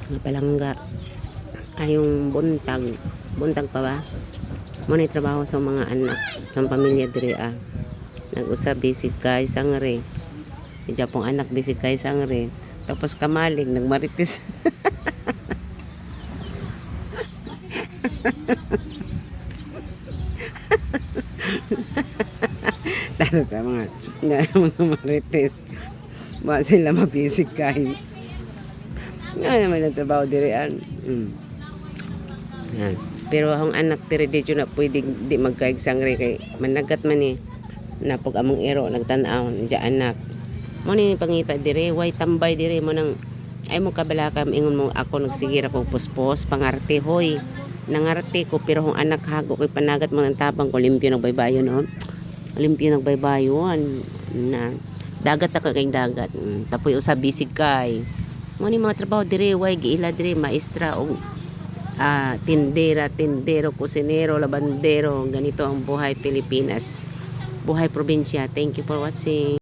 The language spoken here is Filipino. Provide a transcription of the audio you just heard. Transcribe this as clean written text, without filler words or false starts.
Nga palangga. Ay yung buntag pa ba? Muna trabaho sa mga anak, sa pamilya diri Nag-usab bisig kay sangre. Ija pong anak bisig kay sangre. Tapos kamalig nagmarites. Tapos sa mga marites. Ba sila mabisig kay. Nga naman nagtrabaho dirian. Yan. Pero ang anak diri di na pwede di magkaig sangre kay managat man ni napog among ero nagtan-aw ja anak. Mo ni pangita dire way tambay dire mo nang ay mo kabalakam ingon mo ako nagsigira kog puspos pangarte hoy. Nangarte ko pero ang anak hago kay panagat mo ng tabang ko limpyo nagbaybayon no. Limpyo nagbaybayon na dagat ta kay dagat. Tapoy usab bisig kay. Mo ni mga trabaho dire way giila dire maestra o tindero, kusinero, labandero. Ganito ang buhay Pilipinas. Buhay probinsya. Thank you for watching.